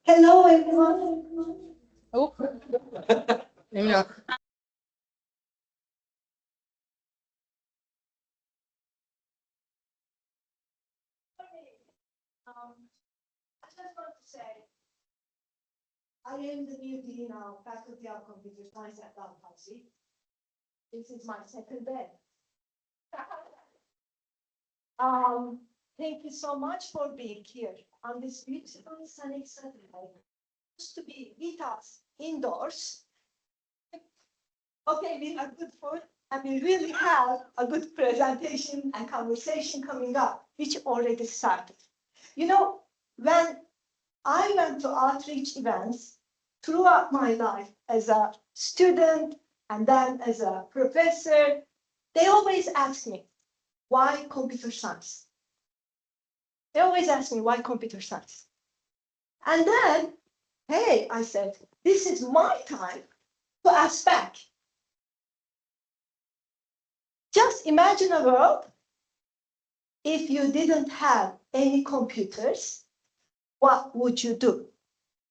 Hello, everyone. Oh, maybe not. I just want to say, I am the new dean of Faculty of Computer Science at Dalhousie. This is my second day. Thank you so much for being here on this beautiful sunny Saturday. Just to be with us indoors. Okay, we have good food and we really have a good presentation and conversation coming up, which already started. You know, when I went to outreach events throughout my life as a student and then as a professor, they always ask me, why computer science? They always ask me, why computer science? And then, hey, I said, this is my time to ask back. Just imagine a world if you didn't have any computers, what would you do?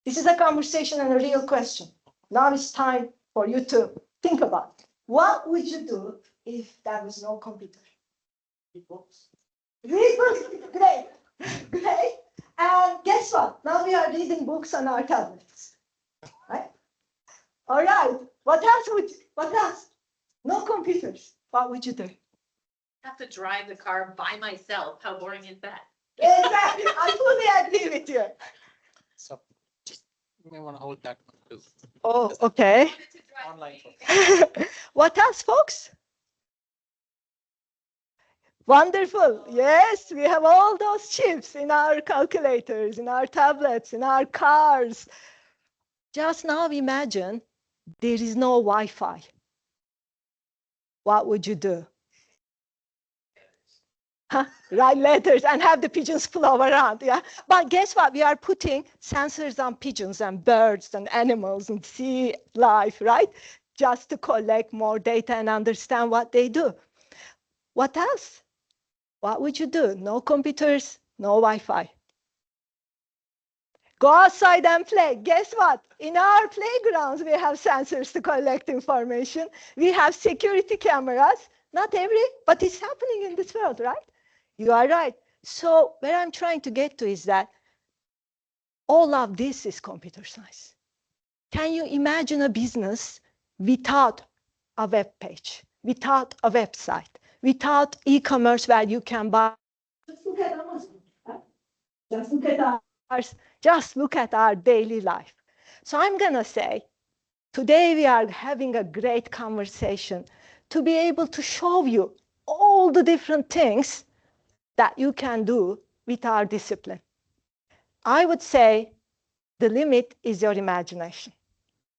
This is a conversation and a real question. Now it's time for you to think about it. What would you do if there was no computer? Read books. Read books, great, great. And guess what? Now we are reading books on our tablets, right? All right, what else? No computers, what would you do? Have to drive the car by myself. How boring is that? Exactly, I fully agree with you. So you may want to hold that one too. Oh, okay. Online. What else, folks? Wonderful. Yes, we have all those chips in our calculators, in our tablets, in our cars. Just now imagine there is no Wi-Fi. What would you do? Huh? Write letters and have the pigeons flow around, yeah? But guess what? We are putting sensors on pigeons and birds and animals and sea life, right? Just to collect more data and understand what they do. What else? What would you do? No computers, no Wi-Fi. Go outside and play. Guess what? In our playgrounds, we have sensors to collect information. We have security cameras. Not every, but it's happening in this world, right? You are right. So where I'm trying to get to is that all of this is computer science. Can you imagine a business without a web page, without a website, without e-commerce where you can buy? Just look at Amazon. Just look at our daily life. So I'm going to say, today we are having a great conversation to be able to show you all the different things that you can do with our discipline. I would say the limit is your imagination.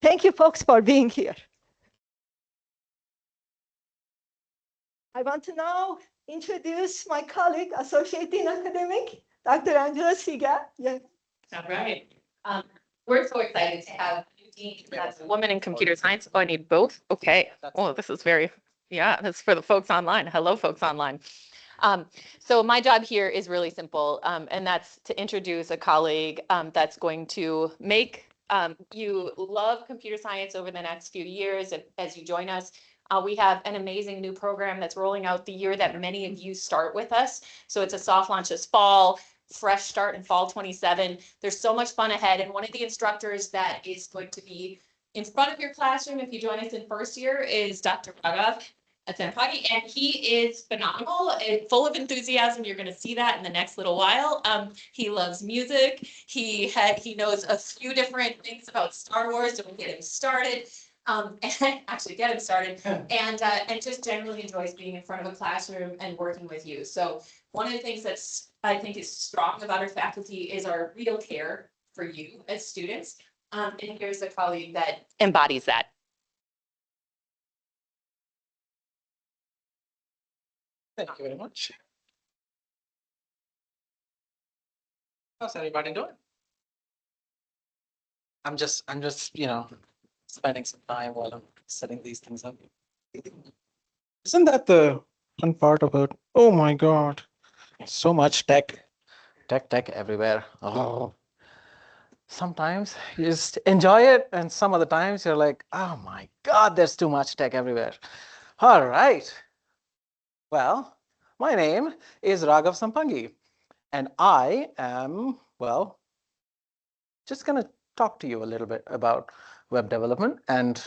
Thank you, folks, for being here. I want to now introduce my colleague, Associate Dean Academic, Dr. Angela Siga. Yeah. All right. We're so excited to have a dean that's a woman in computer science. Oh, I need both. Okay. Oh, this is very, yeah, that's for the folks online. Hello, folks online. So my job here is really simple, and that's to introduce a colleague that's going to make you love computer science over the next few years as you join us. We have an amazing new program that's rolling out the year that many of you start with us. So it's a soft launch this fall, fresh start in fall 27. There's so much fun ahead. And one of the instructors that is going to be in front of your classroom if you join us in first year is Dr. Raghav Atempagi, and he is phenomenal and full of enthusiasm. You're going to see that in the next little while. He loves music. He knows a few different things about Star Wars, so we'll get him started. And actually get him started, and just generally enjoys being in front of a classroom and working with you. So one of the things that's I think is strong about our faculty is our real care for you as students. And here's a colleague that embodies that. Thank you very much. How's everybody doing? I'm just, spending some time while I'm setting these things up. Isn't that the fun part about? Oh my God, so much tech everywhere. Oh, sometimes you just enjoy it, and some other times you're like, oh my God, there's too much tech everywhere. All right. Well, my name is Raghav Sampangi, and I am, well, just going to talk to you a little bit about web development and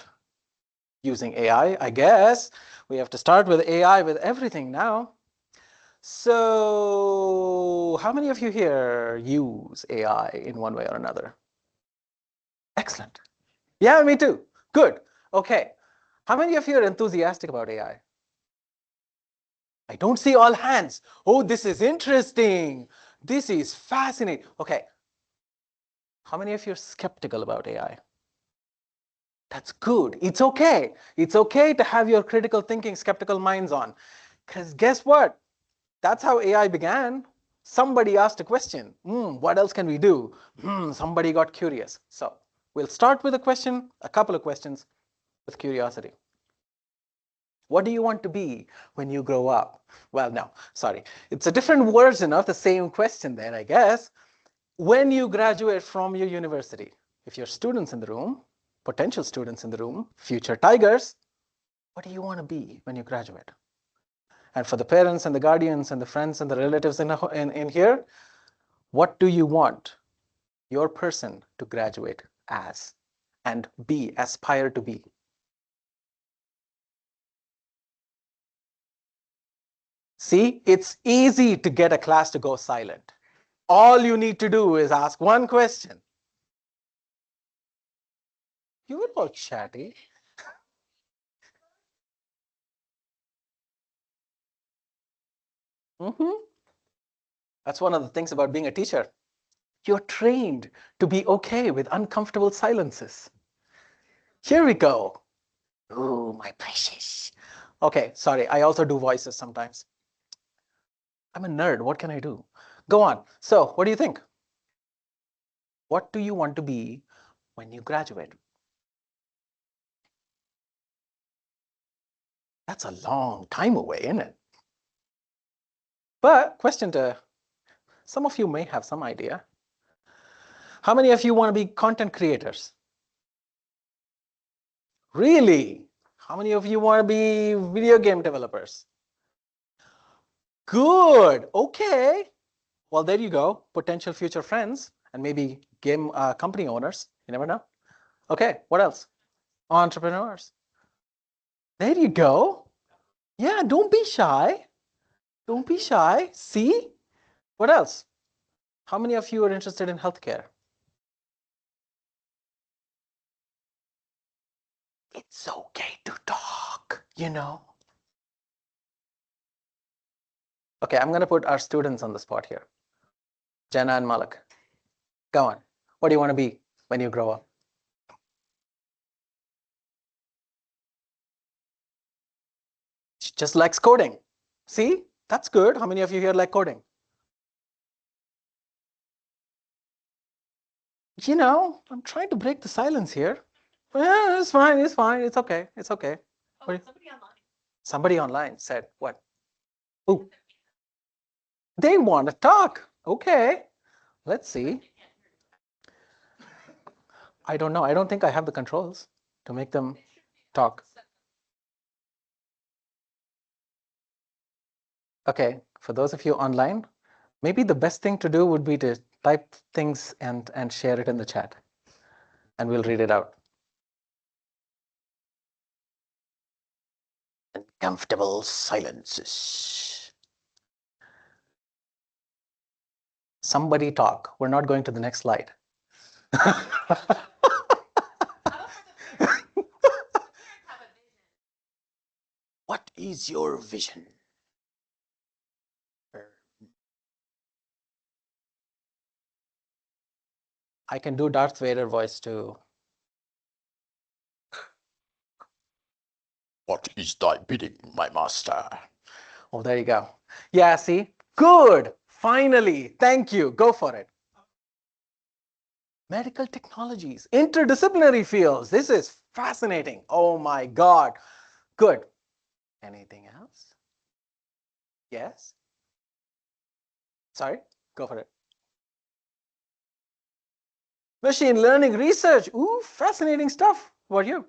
using AI. I guess we have to start with AI with everything now. So, how many of you here use AI in one way or another? Excellent. Yeah, me too. Good. Okay. How many of you are enthusiastic about AI? I don't see all hands. Oh, this is interesting. This is fascinating. Okay. How many of you are skeptical about AI? That's good. It's okay. It's okay to have your critical thinking, skeptical minds on. Because guess what? That's how AI began. Somebody asked a question. What else can we do? Somebody got curious. So we'll start with a question, a couple of questions with curiosity. What do you want to be when you grow up? Well, no, sorry. It's a different version of the same question there, I guess. When you graduate from your university, if you're students in the room, potential students in the room, future tigers, what do you want to be when you graduate? And for the parents and the guardians and the friends and the relatives in here, what do you want your person to graduate as and be, aspire to be? See, it's easy to get a class to go silent. All you need to do is ask one question. You were all chatty. That's one of the things about being a teacher. You're trained to be okay with uncomfortable silences. Here we go. Oh, my precious. Okay, sorry, I also do voices sometimes. I'm a nerd. What can I do? Go on. So, what do you think? What do you want to be when you graduate? That's a long time away, isn't it? But question to some of you may have some idea. How many of you want to be content creators? Really? How many of you want to be video game developers? Good. Okay. Well, there you go. Potential future friends and maybe game company owners. You never know. Okay. What else? Entrepreneurs. There you go. Yeah. Don't be shy. Don't be shy. See? What else? How many of you are interested in healthcare? It's okay to talk, you know. Okay, I'm going to put our students on the spot here. Jenna and Malik. Go on. What do you want to be when you grow up? She just likes coding. See? That's good. How many of you here like coding? You know, I'm trying to break the silence here. It's fine. It's fine. It's okay. It's okay. Oh, somebody online. Somebody online said what? Oh, they want to talk. Okay. Let's see. I don't know. I don't think I have the controls to make them talk. Okay, for those of you online, maybe the best thing to do would be to type things and share it in the chat, and we'll read it out. Uncomfortable silences. Somebody talk. We're not going to the next slide. What is your vision? I can do Darth Vader voice too. What is thy bidding, my master? Oh, there you go. Yeah, see? Good. Finally. Thank you. Go for it. Medical technologies, interdisciplinary fields. This is fascinating. Oh my God. Good. Anything else? Yes? Sorry, go for it. Machine learning research. Ooh, fascinating stuff. What about you?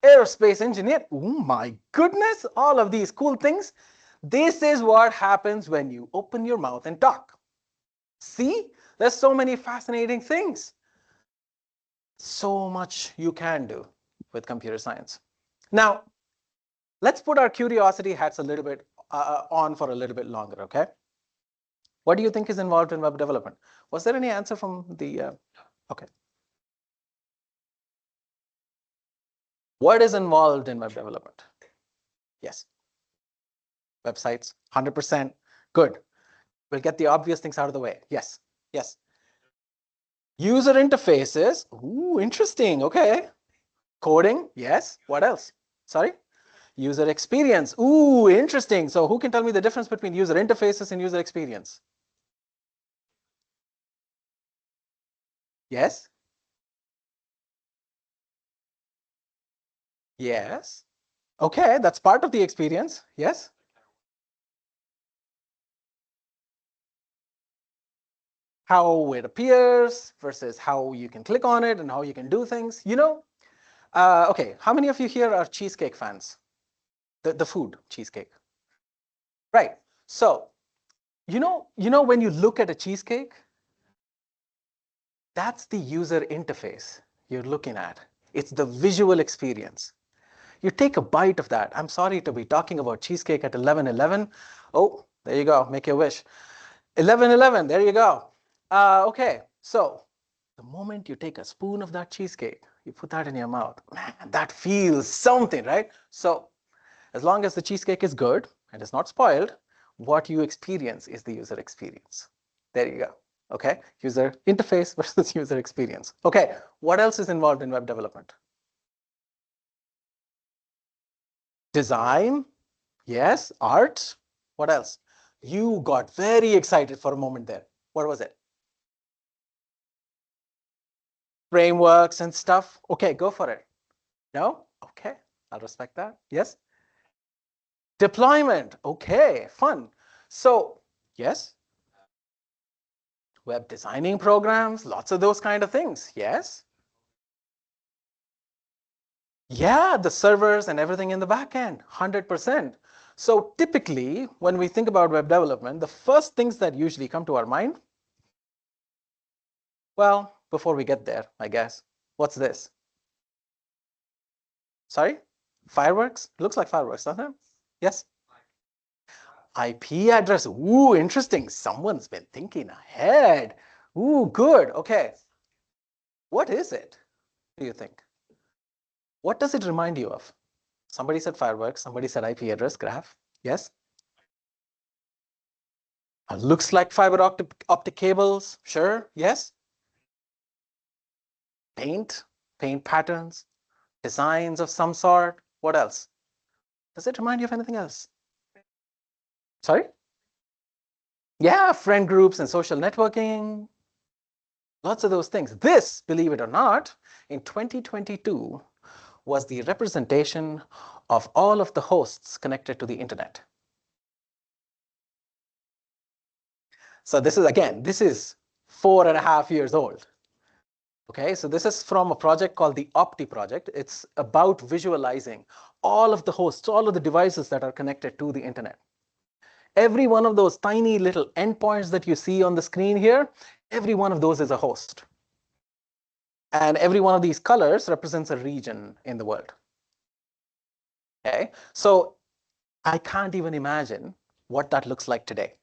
Aerospace engineer. Oh my goodness, all of these cool things. This is what happens when you open your mouth and talk. See, there's so many fascinating things. So much you can do with computer science. Now, let's put our curiosity hats a little bit on for a little bit longer, okay? What do you think is involved in web development? Was there any answer from the, okay. What is involved in web development? Yes. Websites, 100%. Good. We'll get the obvious things out of the way. Yes. Yes. User interfaces. Ooh, interesting. Okay. Coding. Yes. What else? Sorry? User experience. Ooh, interesting. So who can tell me the difference between user interfaces and user experience? Yes. Yes. Okay, that's part of the experience. Yes. How it appears versus how you can click on it and how you can do things. You know, okay, how many of you here are cheesecake fans? The food, cheesecake. Right. So, you know when you look at a cheesecake, that's the user interface you're looking at. It's the visual experience. You take a bite of that. I'm sorry to be talking about cheesecake at 11:11. Oh, there you go. Make your wish. 11:11. There you go. Okay. So the moment you take a spoon of that cheesecake, you put that in your mouth. Man, that feels something, right? So as long as the cheesecake is good and is not spoiled, what you experience is the user experience. There you go. Okay. User interface versus user experience. Okay. What else is involved in web development? Design, yes. Art, what else? You got very excited for a moment there. What was it? Frameworks and stuff. Okay, go for it. No? Okay, I'll respect that. Yes? Deployment. Okay, fun. So, yes? Web designing programs, lots of those kind of things. Yes? Yeah, the servers and everything in the back end, 100%. So typically, when we think about web development, the first things that usually come to our mind, well, before we get there, I guess, what's this? Sorry? Fireworks? Looks like fireworks, doesn't it? Yes? IP address. Ooh, interesting. Someone's been thinking ahead. Ooh, good. Okay. What is it, do you think? What does it remind you of? Somebody said fireworks. Somebody said IP address graph. Yes? Looks like fiber optic cables. Sure. Yes? Paint patterns, designs of some sort. What else? Does it remind you of anything else? Sorry? Yeah, friend groups and social networking. Lots of those things. This, believe it or not, in 2022 was the representation of all of the hosts connected to the internet. So this is, again, this is 4.5 years old. Okay, so this is from a project called the Opti project. It's about visualizing all of the hosts, all of the devices that are connected to the internet. Every one of those tiny little endpoints that you see on the screen here, every one of those is a host. And every one of these colors represents a region in the world. Okay, so I can't even imagine what that looks like today,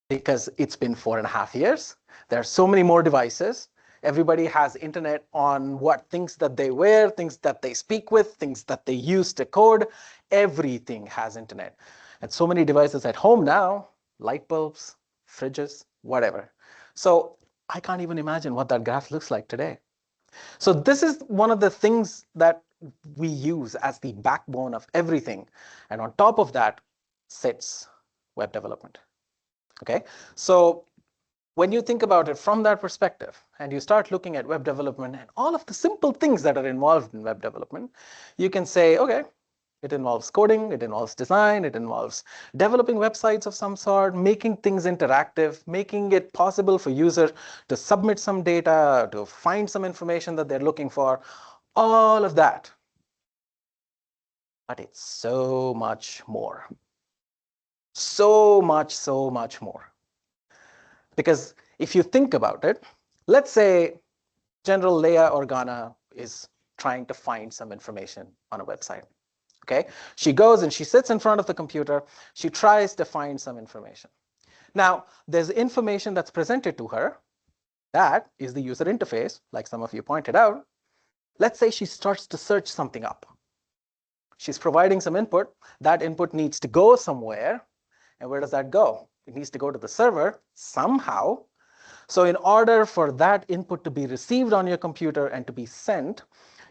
because it's been 4.5 years. There are so many more devices. Everybody has internet on what things that they wear, things that they speak with, things that they use to code. Everything has internet. And so many devices at home now, light bulbs, fridges, whatever. So I can't even imagine what that graph looks like today. So this is one of the things that we use as the backbone of everything. And on top of that sits web development. Okay, so when you think about it from that perspective and you start looking at web development and all of the simple things that are involved in web development, you can say, okay, It involves coding, it involves design, it involves developing websites of some sort, making things interactive, making it possible for user to submit some data, to find some information that they're looking for, all of that. But it's so much more. So much more. Because if you think about it, let's say General Leia Organa is trying to find some information on a website. Okay, she goes and she sits in front of the computer. She tries to find some information. Now, there's information that's presented to her. That is the user interface, like some of you pointed out. Let's say she starts to search something up. She's providing some input. That input needs to go somewhere. And where does that go? It needs to go to the server somehow. So in order for that input to be received on your computer and to be sent,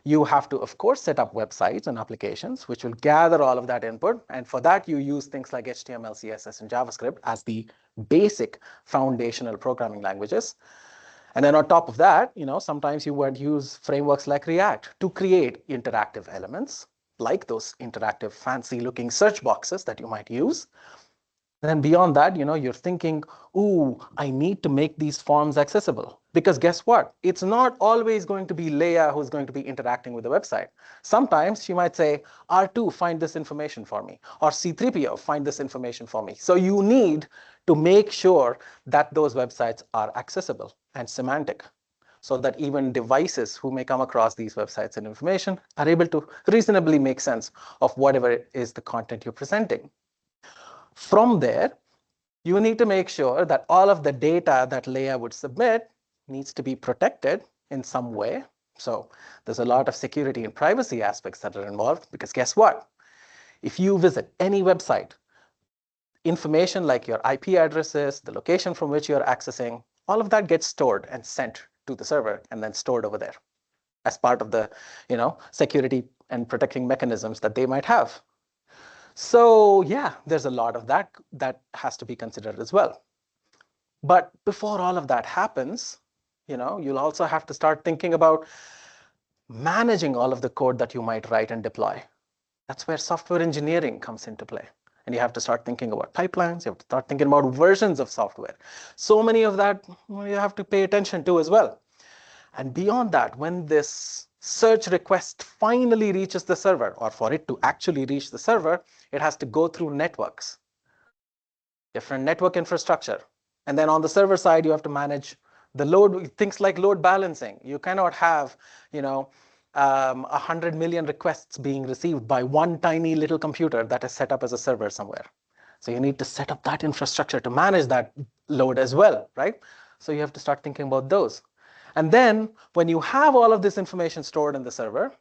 you have to, of course, set up websites and applications which will gather all of that input. And for that, you use things like HTML, CSS, and JavaScript as the basic foundational programming languages. And then on top of that, sometimes you would use frameworks like React to create interactive elements, like those interactive, fancy-looking search boxes that you might use. And then beyond that, you're thinking, ooh, I need to make these forms accessible. Because guess what? It's not always going to be Leia who's going to be interacting with the website. Sometimes she might say, R2, find this information for me. Or C3PO, find this information for me. So you need to make sure that those websites are accessible and semantic, so that even devices who may come across these websites and information are able to reasonably make sense of whatever is the content you're presenting. From there, you need to make sure that all of the data that Leia would submit needs to be protected in some way. So there's a lot of security and privacy aspects that are involved, because guess what? If you visit any website, information like your IP addresses, the location from which you're accessing, all of that gets stored and sent to the server and then stored over there as part of the security and protecting mechanisms that they might have. So yeah, there's a lot of that has to be considered as well. But before all of that happens, you'll also have to start thinking about managing all of the code that you might write and deploy. That's where software engineering comes into play. And you have to start thinking about pipelines. You have to start thinking about versions of software. So many of that you have to pay attention to as well. And beyond that, when this search request finally reaches the server, or for it to actually reach the server, it has to go through networks, different network infrastructure. And then on the server side, you have to manage the load, things like load balancing. You cannot have, 100 million requests being received by one tiny little computer that is set up as a server somewhere. So you need to set up that infrastructure to manage that load as well, right? So you have to start thinking about those. And then when you have all of this information stored in the server,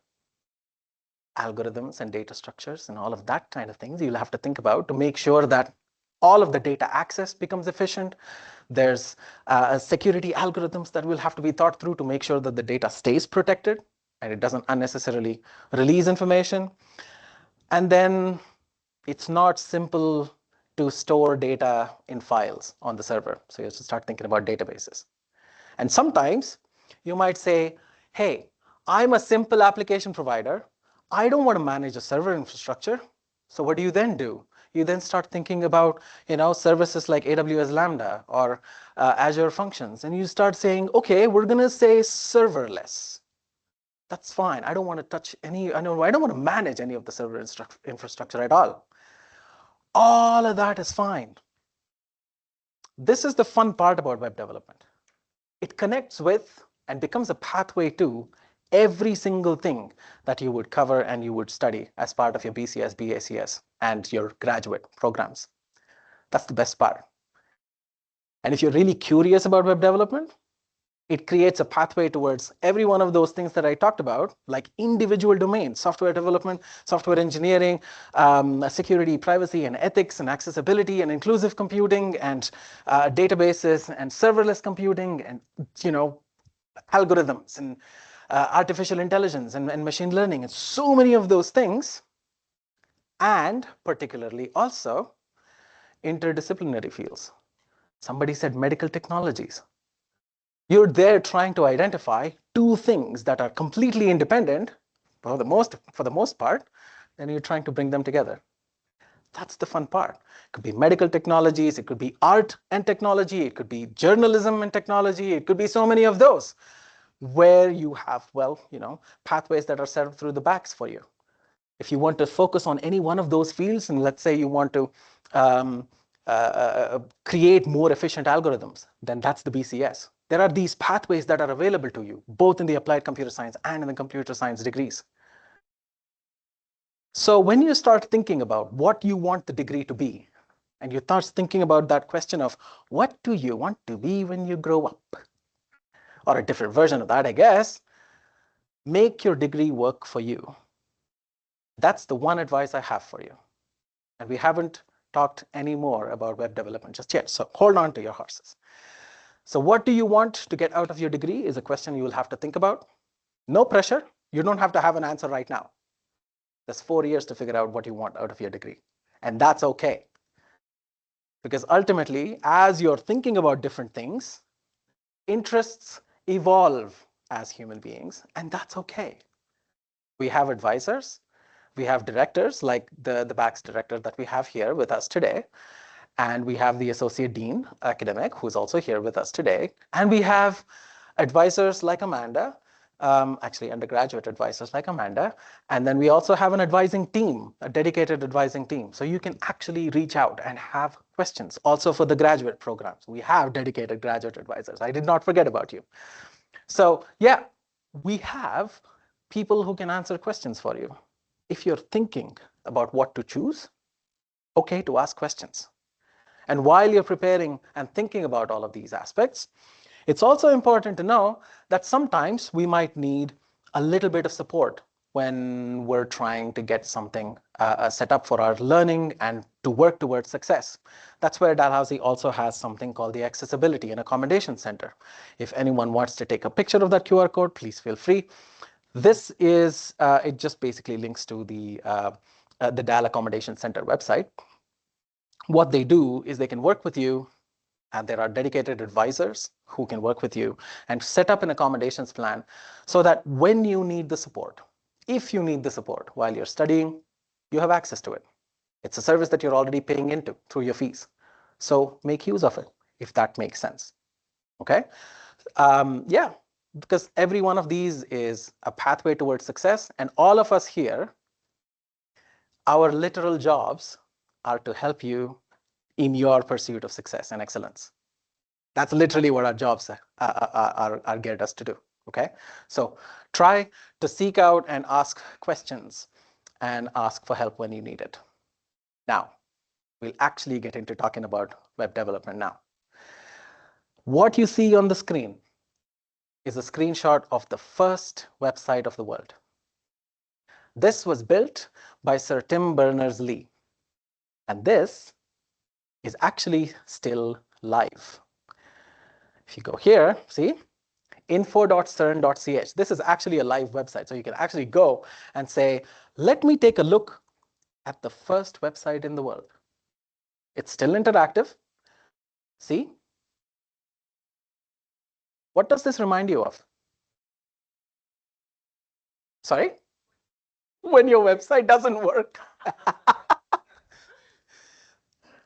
algorithms and data structures and all of that kind of things you'll have to think about to make sure that all of the data access becomes efficient. There's security algorithms that will have to be thought through to make sure that the data stays protected and it doesn't unnecessarily release information. And then it's not simple to store data in files on the server. So you have to start thinking about databases. And sometimes you might say, hey, I'm a simple application provider. I don't want to manage a server infrastructure. So what do you then do? You then start thinking about services like AWS Lambda or Azure Functions. And you start saying, OK, we're going to say serverless. That's fine. I don't want to touch any. I don't want to manage any of the server infrastructure at all. All of that is fine. This is the fun part about web development. It connects with and becomes a pathway to every single thing that you would cover and you would study as part of your BCS, BACS, and your graduate programs. That's the best part. And if you're really curious about web development, it creates a pathway towards every one of those things that I talked about, like individual domains, software development, software engineering, security, privacy, and ethics, and accessibility, and inclusive computing, and databases, and serverless computing, and algorithms, and artificial intelligence, and machine learning, and so many of those things, and particularly also interdisciplinary fields. Somebody said medical technologies. You're there trying to identify two things that are completely independent, for the most part, and you're trying to bring them together. That's the fun part. It could be medical technologies, it could be art and technology, it could be journalism and technology, it could be so many of those where you have, well, pathways that are set up through the backs for you. If you want to focus on any one of those fields, and let's say you want to create more efficient algorithms, then that's the BCS. There are these pathways that are available to you, both in the applied computer science and in the computer science degrees. So when you start thinking about what you want the degree to be, and you start thinking about that question of what do you want to be when you grow up, or a different version of that, I guess, make your degree work for you. That's the one advice I have for you. And we haven't talked any more about web development just yet, so hold on to your horses. So what do you want to get out of your degree is a question you will have to think about. No pressure. You don't have to have an answer right now. There's 4 years to figure out what you want out of your degree. And that's okay. Because ultimately, as you're thinking about different things, interests evolve as human beings, and that's okay. We have advisors. We have directors like the BACS director that we have here with us today. And we have the associate dean academic who's also here with us today. And we have advisors like Amanda, actually undergraduate advisors like Amanda. And then we also have an advising team, a dedicated advising team. So you can actually reach out and have questions. Also for the graduate programs, we have dedicated graduate advisors. I did not forget about you. So yeah, we have people who can answer questions for you. If you're thinking about what to choose, okay to ask questions. And while you're preparing and thinking about all of these aspects, it's also important to know that sometimes we might need a little bit of support when we're trying to get something set up for our learning and to work towards success. That's where Dalhousie also has something called the Accessibility and Accommodation Center. If anyone wants to take a picture of that QR code, please feel free. This is, it just basically links to the Dal Accommodation Center website. What they do is they can work with you, and there are dedicated advisors who can work with you and set up an accommodations plan so that when you need the support, if you need the support while you're studying, you have access to it. It's a service that you're already paying into through your fees. So make use of it, if that makes sense. Okay? Yeah, because every one of these is a pathway towards success. And all of us here, our literal jobs are to help you in your pursuit of success and excellence. That's literally what our jobs are geared us to do. Okay? So try to seek out and ask questions and ask for help when you need it. Now, we'll actually get into talking about web development now. What you see on the screen is a screenshot of the first website of the world. This was built by Sir Tim Berners-Lee. And this is actually still live. If you go here, see, info.cern.ch. This is actually a live website. So you can actually go and say, let me take a look at the first website in the world. It's still interactive. See? What does this remind you of? Sorry? When your website doesn't work.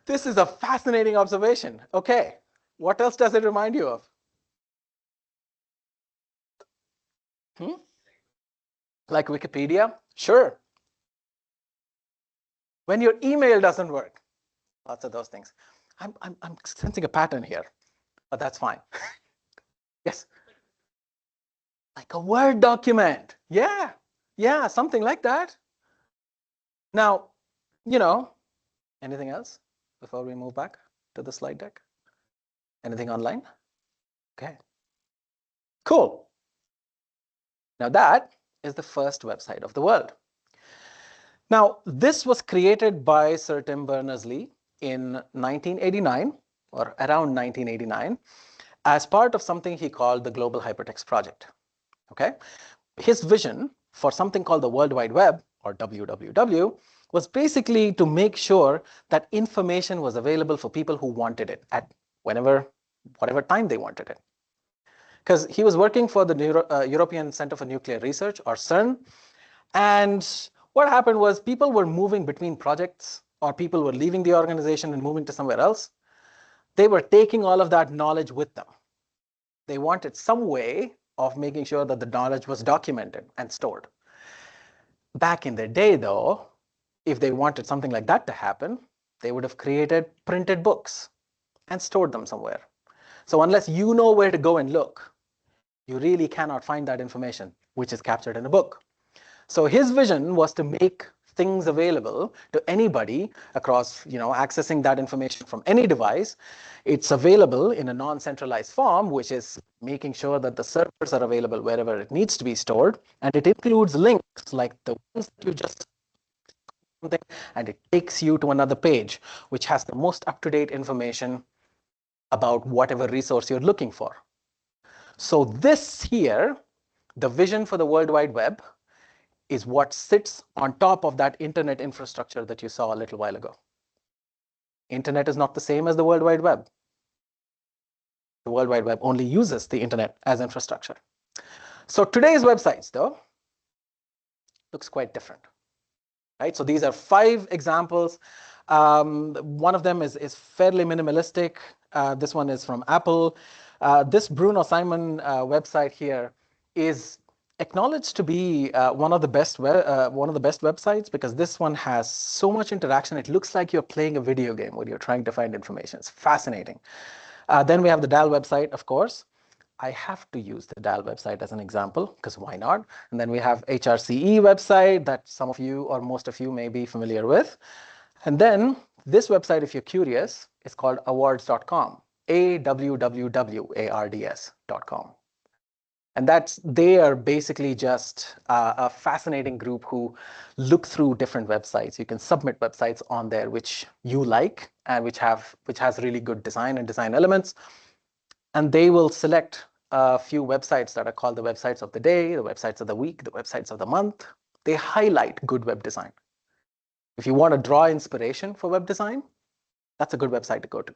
This is a fascinating observation. Okay, what else does it remind you of? Like Wikipedia? Sure. When your email doesn't work. Lots of those things. I'm sensing a pattern here, but that's fine. Yes. Like a Word document. Yeah. Yeah, something like that. Now, anything else before we move back to the slide deck? Anything online? Okay. Cool. Now that is the first website of the world. Now, this was created by Sir Tim Berners-Lee in 1989 or around 1989 as part of something he called the Global Hypertext Project. Okay? His vision for something called the World Wide Web, or WWW, was basically to make sure that information was available for people who wanted it at whatever time they wanted it. Because he was working for the European Center for Nuclear Research, or CERN, and what happened was people were moving between projects, or people were leaving the organization and moving to somewhere else. They were taking all of that knowledge with them. They wanted some way of making sure that the knowledge was documented and stored. Back in the day, though, if they wanted something like that to happen, they would have created printed books and stored them somewhere. So unless you know where to go and look, you really cannot find that information, which is captured in a book. So his vision was to make things available to anybody across, accessing that information from any device. It's available in a non-centralized form, which is making sure that the servers are available wherever it needs to be stored. And it includes links like the ones that you just and it takes you to another page, which has the most up-to-date information about whatever resource you're looking for. So this here, the vision for the World Wide Web, is what sits on top of that internet infrastructure that you saw a little while ago. Internet is not the same as the World Wide Web. The World Wide Web only uses the internet as infrastructure. So today's websites, though, looks quite different. Right? So these are 5 examples. One of them is fairly minimalistic. This one is from Apple. This Bruno Simon website here is acknowledged to be one of the best websites, because this one has so much interaction. It looks like you're playing a video game when you're trying to find information. It's fascinating. Then we have the DAL website, of course. I have to use the DAL website as an example, because why not? And then we have HRCE website that some of you or most of you may be familiar with. And then this website, if you're curious, is called awards.com, awwwards.com. And they are basically just a fascinating group who look through different websites. You can submit websites on there which you like and which has really good design and design elements. And they will select a few websites that are called the websites of the day, the websites of the week, the websites of the month. They highlight good web design. If you want to draw inspiration for web design, that's a good website to go to.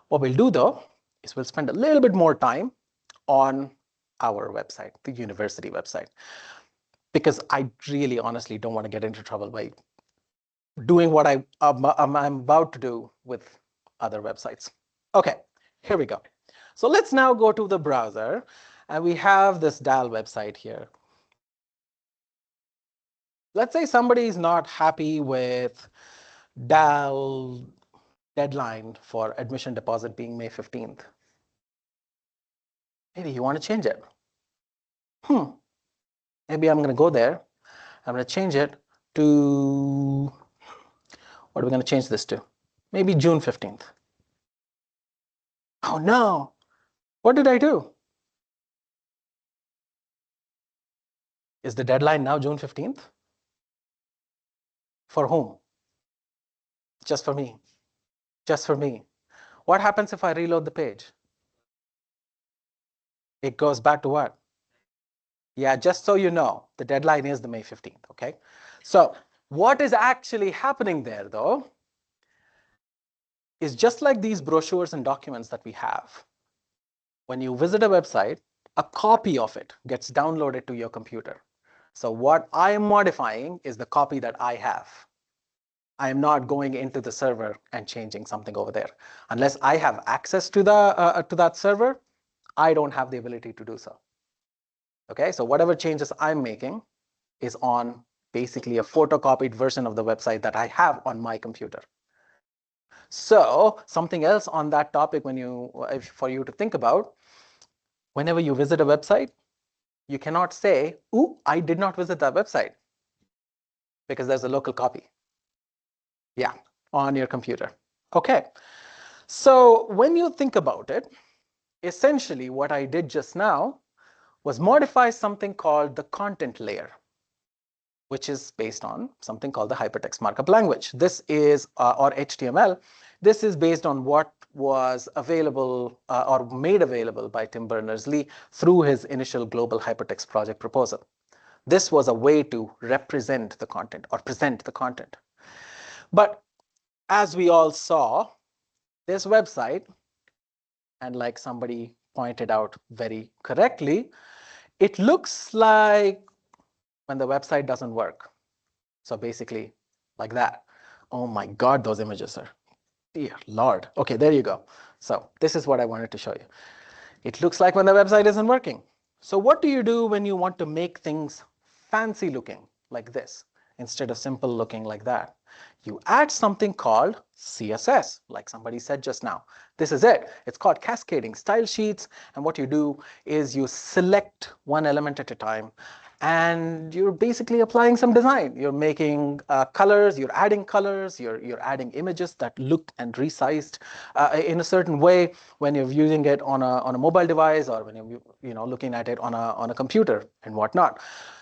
What we'll do, though, is we'll spend a little bit more time on our website, the university website, because I really honestly don't want to get into trouble by doing what I'm about to do with other websites. Okay, here we go. So let's now go to the browser, and we have this DAL website here. Let's say somebody is not happy with DAL deadline for admission deposit being May 15th. Maybe you want to change it. Maybe I'm going to go there. I'm going to change it to, what are we going to change this to? Maybe June 15th. Oh no, what did I do? Is the deadline now June 15th? For whom? Just for me. Just for me. What happens if I reload the page? It goes back to what? Yeah, just so you know, the deadline is the May 15th, okay? So what is actually happening there, though, is just like these brochures and documents that we have. When you visit a website, a copy of it gets downloaded to your computer. So what I am modifying is the copy that I have. I am not going into the server and changing something over there. Unless I have access to that server, I don't have the ability to do so. Okay, so whatever changes I'm making is on basically a photocopied version of the website that I have on my computer. So something else on that topic for you to think about, whenever you visit a website, you cannot say, ooh, I did not visit that website, because there's a local copy. Yeah, on your computer. Okay, so when you think about it, essentially what I did just now was modify something called the content layer, which is based on something called the hypertext markup language. This is, or HTML, this is based on what was available or made available by Tim Berners-Lee through his initial global hypertext project proposal. This was a way to represent the content or present the content. But as we all saw, this website, and like somebody pointed out very correctly, it looks like when the website doesn't work. So basically like that. Oh my God, those images are, dear Lord. Okay, there you go. So this is what I wanted to show you. It looks like when the website isn't working. So what do you do when you want to make things fancy looking like this instead of simple looking like that? You add something called CSS, like somebody said just now. This is it. It's called cascading style sheets. And what you do is you select one element at a time, and you're basically applying some design. You're making colors, you're adding colors, you're adding images that look and resized in a certain way when you're using it on a mobile device, or when you're looking at it on a computer and whatnot.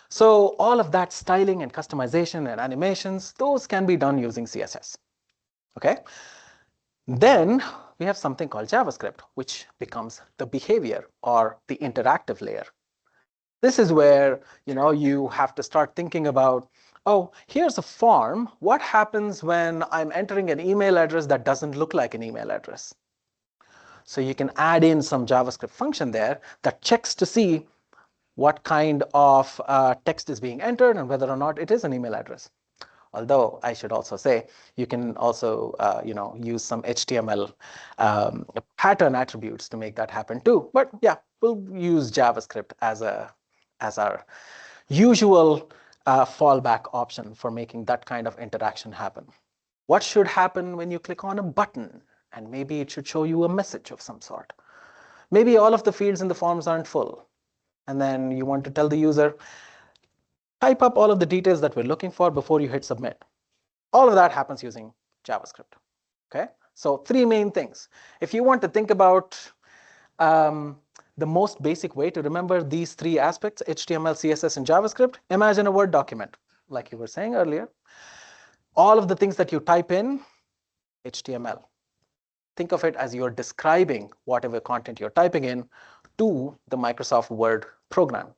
So all of that styling and customization and animations, those can be done using CSS. Okay. Then we have something called JavaScript, which becomes the behavior or the interactive layer. This is where you have to start thinking about, oh, here's a form. What happens when I'm entering an email address that doesn't look like an email address? So you can add in some JavaScript function there that checks to see what kind of text is being entered and whether or not it is an email address. Although I should also say you can also use some HTML pattern attributes to make that happen too. But yeah, we'll use JavaScript as our usual fallback option for making that kind of interaction happen. What should happen when you click on a button? And maybe it should show you a message of some sort. Maybe all of the fields in the forms aren't full. And then you want to tell the user, type up all of the details that we're looking for before you hit submit. All of that happens using JavaScript. Okay, so three main things. If you want to think about the most basic way to remember these three aspects, HTML, CSS, and JavaScript, imagine a Word document, like you were saying earlier. All of the things that you type in, HTML. Think of it as you're describing whatever content you're typing in to the Microsoft Word program.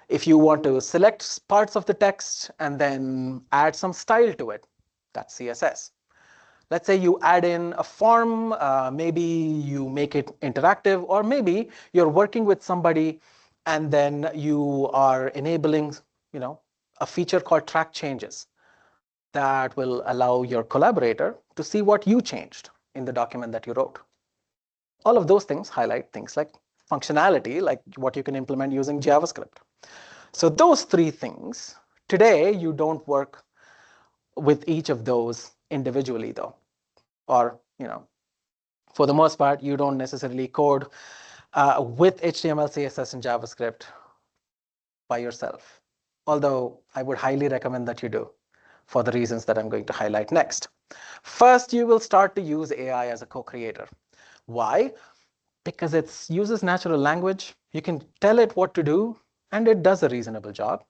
If you want to select parts of the text and then add some style to it, that's CSS. Let's say you add in a form, maybe you make it interactive, or maybe you're working with somebody and then you are enabling a feature called track changes that will allow your collaborator to see what you changed in the document that you wrote. All of those things highlight things like functionality, like what you can implement using JavaScript. So those three things, today you don't work with each of those individually though. Or, for the most part, you don't necessarily code with HTML, CSS, and JavaScript by yourself. Although I would highly recommend that you do for the reasons that I'm going to highlight next. First, you will start to use AI as a co-creator. Why? Because it uses natural language. You can tell it what to do, and it does a reasonable job.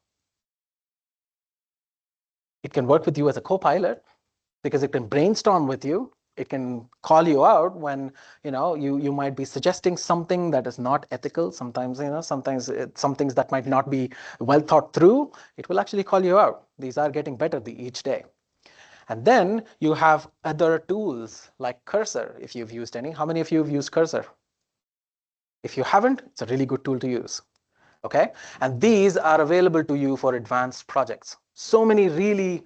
It can work with you as a co-pilot because it can brainstorm with you. It can call you out when you might be suggesting something that is not ethical. Sometimes some things that might not be well thought through. It will actually call you out. These are getting better each day. And then you have other tools like Cursor, if you've used any. How many of you have used Cursor? If you haven't, it's a really good tool to use. Okay, and these are available to you for advanced projects. So many really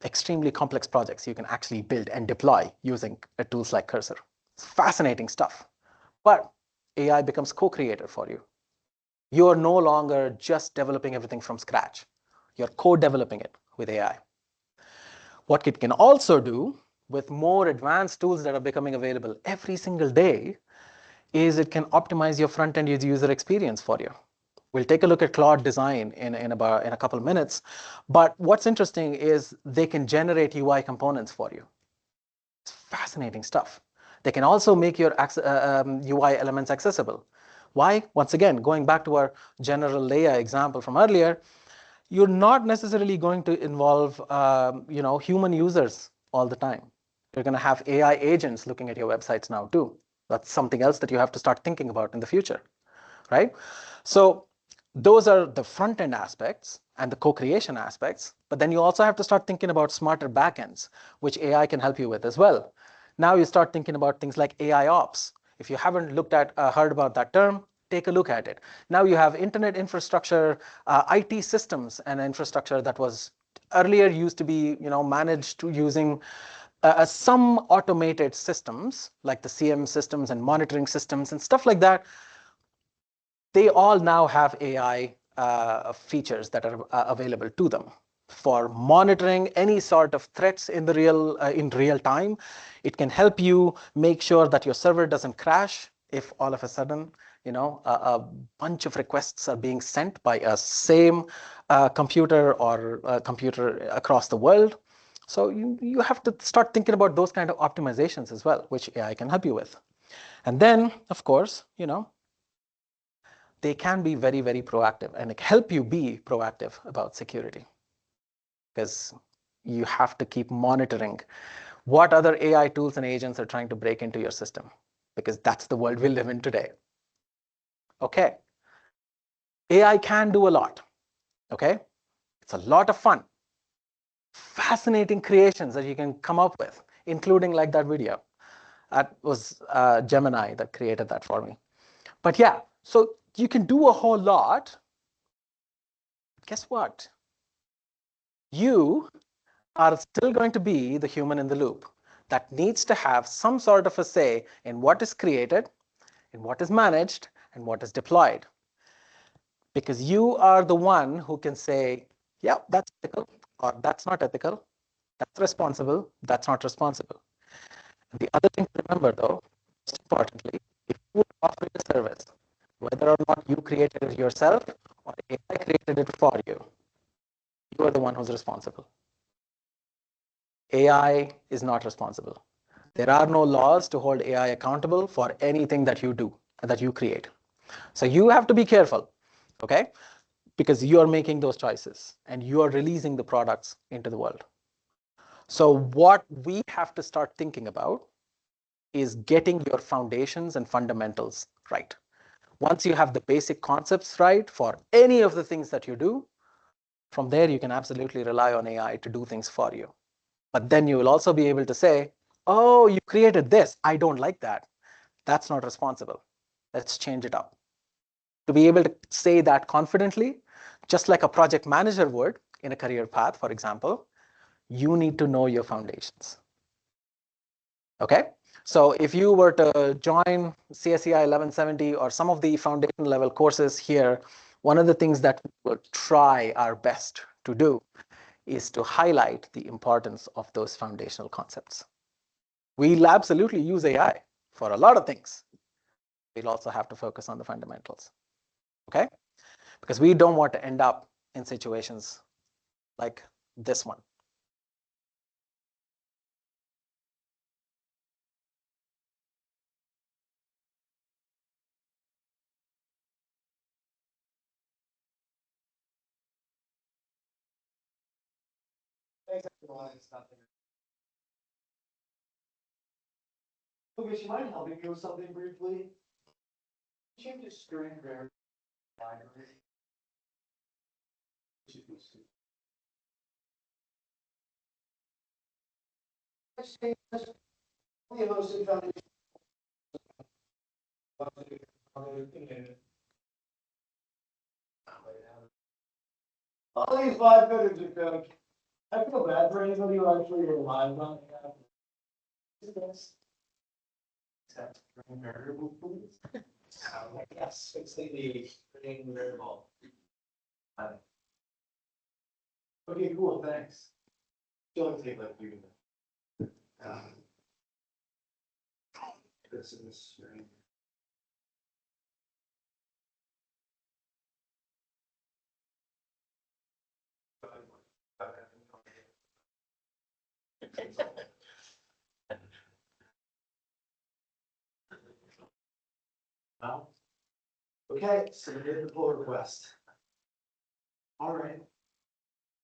extremely complex projects you can actually build and deploy using tools like Cursor. It's fascinating stuff. But AI becomes co-creator for you. You are no longer just developing everything from scratch. You're co-developing it with AI. What it can also do with more advanced tools that are becoming available every single day is it can optimize your front-end user experience for you. We'll take a look at Claude Design in a couple of minutes. But what's interesting is they can generate UI components for you. It's fascinating stuff. They can also make your UI elements accessible. Why? Once again, going back to our general layer example from earlier, you're not necessarily going to involve human users all the time. You're going to have AI agents looking at your websites now too. That's something else that you have to start thinking about in the future, right? So those are the front-end aspects and the co-creation aspects, but then you also have to start thinking about smarter backends, which AI can help you with as well. Now you start thinking about things like AI ops. If you haven't heard about that term, take a look at it. Now you have internet infrastructure, IT systems and infrastructure that was earlier used to be, managed using some automated systems like the CM systems and monitoring systems and stuff like that. They all now have AI features that are available to them for monitoring any sort of threats in real time. It can help you make sure that your server doesn't crash if all of a sudden, a bunch of requests are being sent by a same computer or computer across the world. So you have to start thinking about those kind of optimizations as well, which AI can help you with. And then, of course, they can be very, very proactive and help you be proactive about security, because you have to keep monitoring what other AI tools and agents are trying to break into your system, because that's the world we live in today. Okay. AI can do a lot. Okay. It's a lot of fun. Fascinating creations that you can come up with, including like that video. That was Gemini that created that for me. But yeah, so you can do a whole lot. Guess what? You are still going to be the human in the loop that needs to have some sort of a say in what is created, in what is managed, and what is deployed. Because you are the one who can say, yeah, that's ethical, or that's not ethical, that's responsible, that's not responsible. And the other thing to remember, though, most importantly, if you offer a service, whether or not you created it yourself or AI created it for you, you are the one who's responsible. AI is not responsible. There are no laws to hold AI accountable for anything that you do, that you create. So you have to be careful, okay? Because you are making those choices and you are releasing the products into the world. So what we have to start thinking about is getting your foundations and fundamentals right. Once you have the basic concepts right for any of the things that you do, from there you can absolutely rely on AI to do things for you. But then you will also be able to say, oh, you created this. I don't like that. That's not responsible. Let's change it up. To be able to say that confidently, just like a project manager would in a career path, for example, you need to know your foundations. Okay? So if you were to join CSEI 1170 or some of the foundation level courses here, one of the things that we will try our best to do is to highlight the importance of those foundational concepts. We'll absolutely use AI for a lot of things. We'll also have to focus on the fundamentals. Okay? Because we don't want to end up in situations like this one. Okay, you mind helping me with something briefly? Change the screen there. All these 5 minutes are good. I feel bad for anybody who actually relies on this. Except for variable foods. Yes, it's the string variable. Okay, cool, thanks. Don't take like you. This is string. Well, okay, submit the pull request. All right.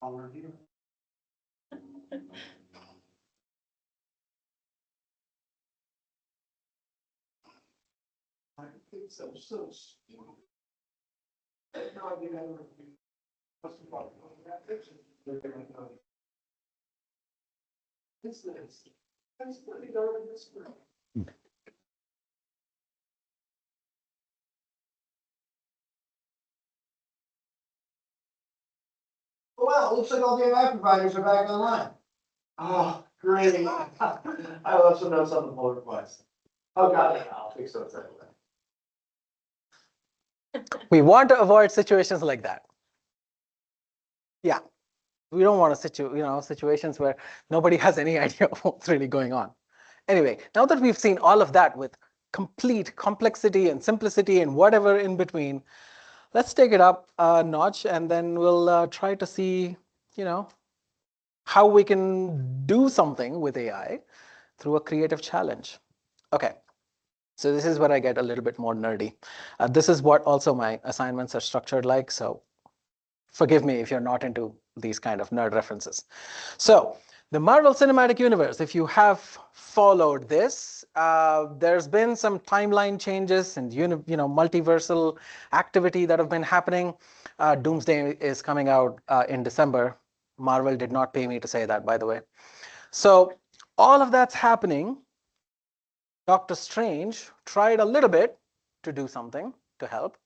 I'll review. I think so. No idea how to review. What's the problem? It's this. That's pretty darn this. wow, it looks like all the AI providers are back online. Oh, great. I left some notes on the pull request. Oh, God, yeah, I'll fix those anyway. We want to avoid situations like that. Yeah, we don't want situations where nobody has any idea of what's really going on. Anyway, now that we've seen all of that with complete complexity and simplicity and whatever in between, let's take it up a notch and then we'll try to see, how we can do something with AI through a creative challenge. Okay. So this is where I get a little bit more nerdy. This is what also my assignments are structured like. So forgive me if you're not into these kind of nerd references. So the Marvel Cinematic Universe, if you have followed this, there's been some timeline changes and multiversal activity that have been happening. Doomsday is coming out in December. Marvel did not pay me to say that, by the way. So all of that's happening. Dr. Strange tried a little bit to do something to help.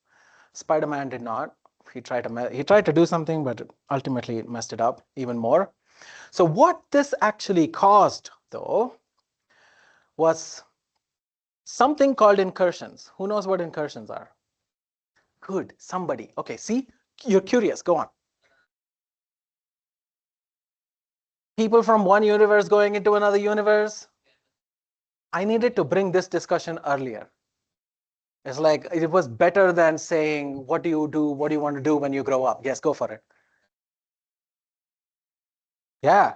Spider-Man did not. He tried to do something, but ultimately it messed it up even more. So what this actually caused, though, was something called incursions. Who knows what incursions are? Good, somebody. Okay, see, you're curious. Go on. People from one universe going into another universe. I needed to bring this discussion earlier. It's like it was better than saying, what do you do? What do you want to do when you grow up? Yes, go for it. Yeah.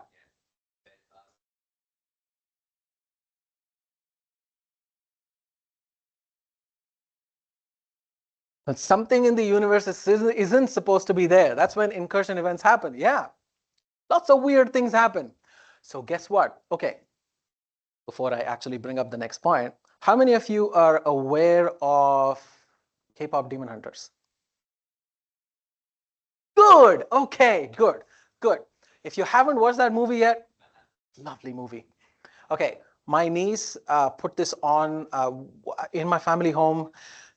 But something in the universe isn't supposed to be there. That's when incursion events happen. Yeah. Lots of weird things happen. So guess what? Okay. Before I actually bring up the next point, how many of you are aware of K-pop Demon Hunters? Good. Okay, good, good. If you haven't watched that movie yet, lovely movie. Okay, my niece put this on in my family home.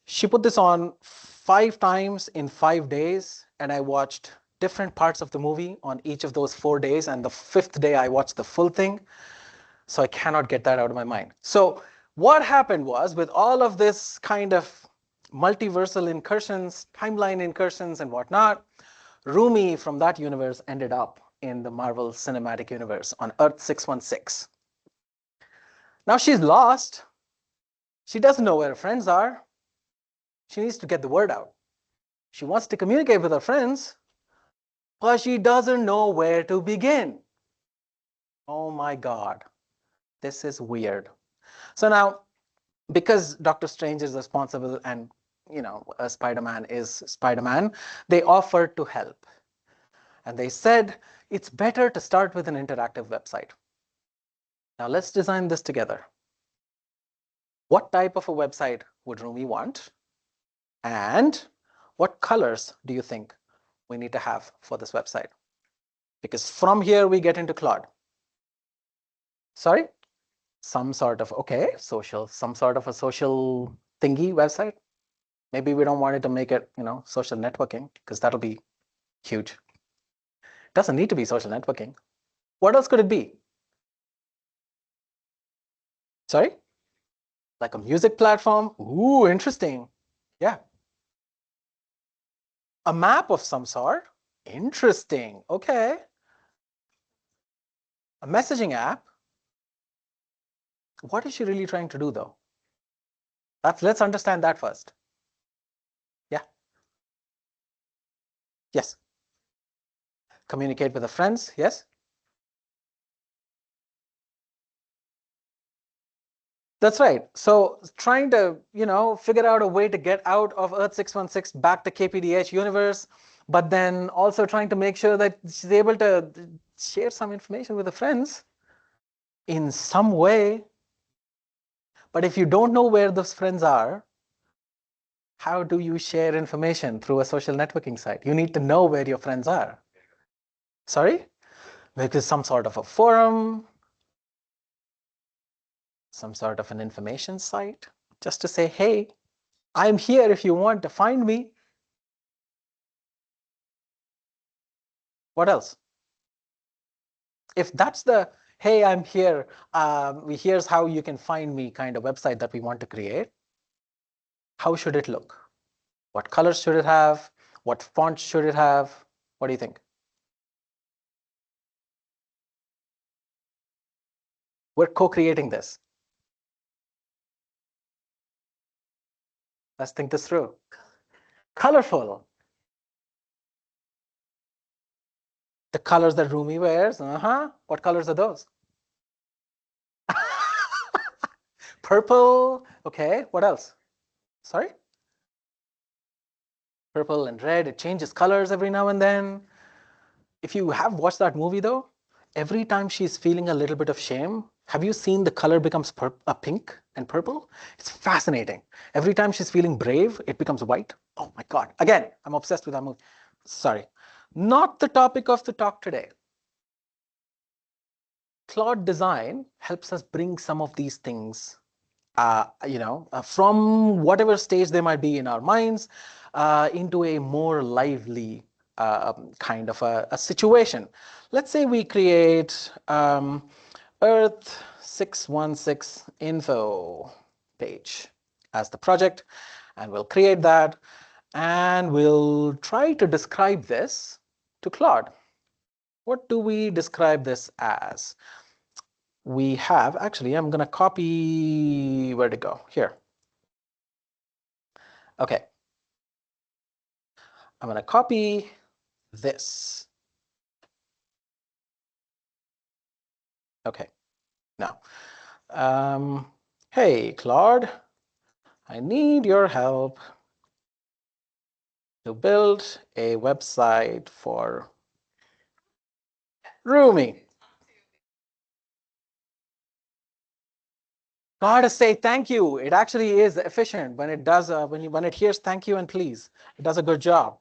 She put this on 5 times in 5 days, and I watched different parts of the movie on each of those 4 days, and the 5th day I watched the full thing. So I cannot get that out of my mind. So what happened was, with all of this kind of multiversal incursions, timeline incursions and whatnot, Rumi from that universe ended up in the Marvel Cinematic Universe on Earth 616. Now she's lost. She doesn't know where her friends are. She needs to get the word out. She wants to communicate with her friends, but she doesn't know where to begin. Oh my God, this is weird. So now, because Doctor Strange is responsible and Spider-Man is Spider-Man, they offered to help. And they said, it's better to start with an interactive website. Now let's design this together. What type of a website would Rumi want? And what colors do you think we need to have for this website? Because from here we get into Claude. Sorry? Some sort of a social thingy website. Maybe we don't want it to make it, social networking, because that'll be huge. It doesn't need to be social networking. What else could it be? Sorry? Like a music platform? Ooh, interesting. Yeah. A map of some sort? Interesting. Okay. A messaging app? What is she really trying to do, though? Let's understand that first. Yeah. Yes. Communicate with her friends. Yes. That's right. So trying to, figure out a way to get out of Earth 616 back to KPDH universe, but then also trying to make sure that she's able to share some information with her friends in some way. But if you don't know where those friends are, how do you share information through a social networking site? You need to know where your friends are. Sorry? Because some sort of a forum, some sort of an information site, just to say, hey, I'm here if you want to find me. What else? If that's the, hey, I'm here, here's how you can find me kind of website that we want to create, how should it look? What colors should it have? What font should it have? What do you think? We're co-creating this. Let's think this through. Colorful. The colors that Rumi wears. What colors are those? Purple. Okay. What else? Sorry? Purple and red. It changes colors every now and then. If you have watched that movie though, every time she's feeling a little bit of shame, have you seen the color becomes pink and purple? It's fascinating. Every time she's feeling brave, it becomes white. Oh my God. Again, I'm obsessed with that movie. Sorry. Not the topic of the talk today. Claude Design helps us bring some of these things, from whatever stage they might be in our minds, into a more lively kind of a situation. Let's say we create Earth 616 info page as the project, and we'll create that, and we'll try to describe this to Claude. What do we describe this as? We have, actually, I'm going to copy, where'd it go? Here. Okay. I'm going to copy this. Okay. Now, hey, Claude, I need your help to build a website for Rumi. Gotta say thank you. It actually is efficient when it does, when it hears thank you and please. It does a good job.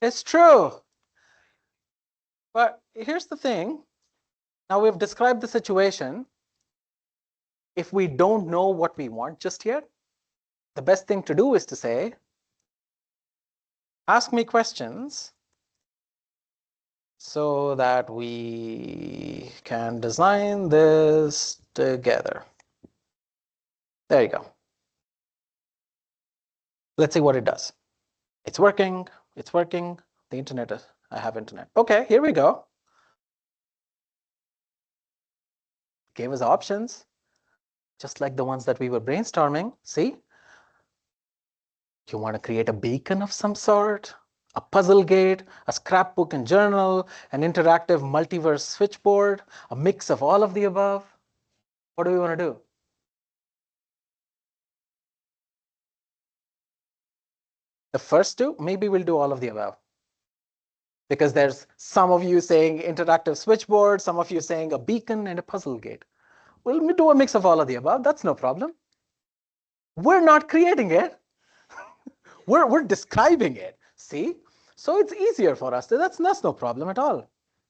It's true. But here's the thing. Now we've described the situation. If we don't know what we want just yet, the best thing to do is to say, ask me questions so that we can design this together. There you go. Let's see what it does. It's working. It's working. The internet is, I have internet. Okay, here we go. Gave us options, just like the ones that we were brainstorming. See? You want to create a beacon of some sort, a puzzle gate, a scrapbook and journal, an interactive multiverse switchboard, a mix of all of the above. What do we want to do? The first two, maybe we'll do all of the above. Because there's some of you saying interactive switchboard, some of you saying a beacon and a puzzle gate. We'll do a mix of all of the above. That's no problem. We're not creating it. We're describing it. See? So it's easier for us. That's no problem at all.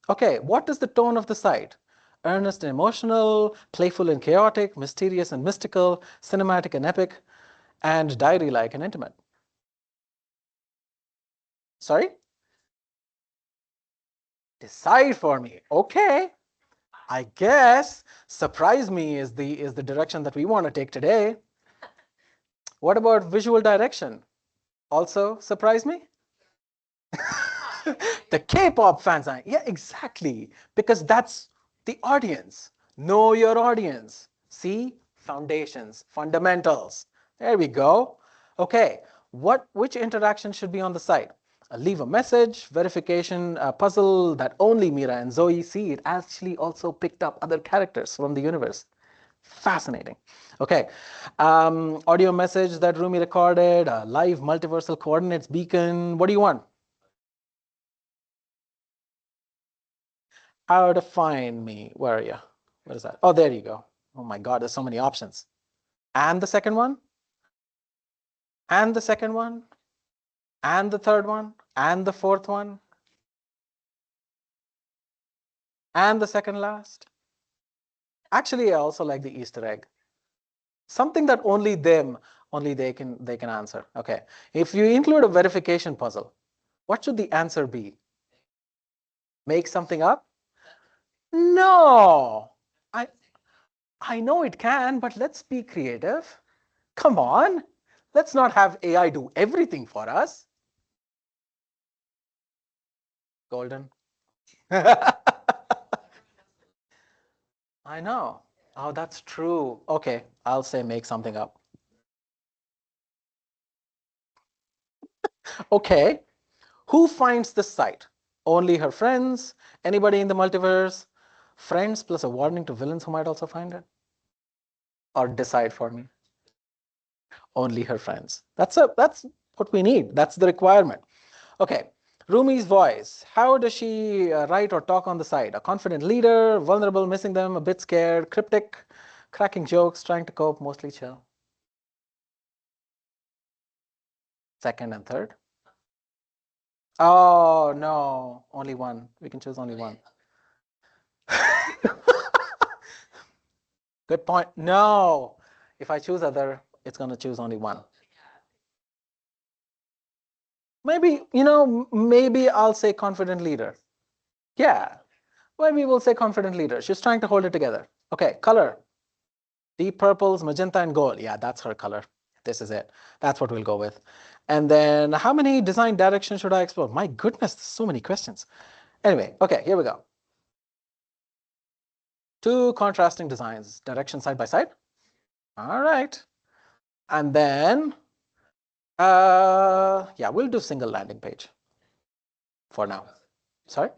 Okay, what is the tone of the site? Earnest and emotional, playful and chaotic, mysterious and mystical, cinematic and epic, and diary-like and intimate. Sorry? Decide for me. Okay. I guess surprise me is the direction that we want to take today. What about visual direction? Also surprise me? The K-pop fans, yeah, exactly. Because that's the audience. Know your audience. See? Foundations, fundamentals. There we go. Okay, which interaction should be on the site? Leave a message, verification, a puzzle that only Mira and Zoe see. It actually also picked up other characters from the universe. Fascinating. Okay, audio message that Rumi recorded, a live multiversal coordinates beacon. What do you want? How to find me. Where are you? What is that? Oh, there you go. Oh my God, there's so many options. And the second one? And the second one? And the third one? And the fourth one? And the second last? Actually, I also like the Easter egg. Something that only them Only they can answer. Okay. If you include a verification puzzle, what should the answer be? Make something up? No. I know it can, but let's be creative. Come on. Let's not have AI do everything for us. Golden. I know. Oh, that's true. Okay, I'll say make something up. Okay. Who finds this site? Only her friends? Anybody in the multiverse? Friends plus a warning to villains who might also find it? Or decide for me? Only her friends. That's what we need. That's the requirement. Okay. Rumi's voice. How does she write or talk on the site? A confident leader, vulnerable, missing them, a bit scared, cryptic, cracking jokes, trying to cope, mostly chill. Second and third. Oh, no. Only one. We can choose only one. Good point. No. If I choose other, it's going to choose only one. Maybe, maybe I'll say confident leader. Yeah. Maybe we'll say confident leader. She's trying to hold it together. Okay, color. Deep purples, magenta, and gold. Yeah, that's her color. This is it. That's what we'll go with. And then how many design directions should I explore? My goodness, so many questions. Anyway, okay, here we go. Two contrasting designs, direction side by side. All right. And then, yeah, we'll do single landing page for now. Sorry?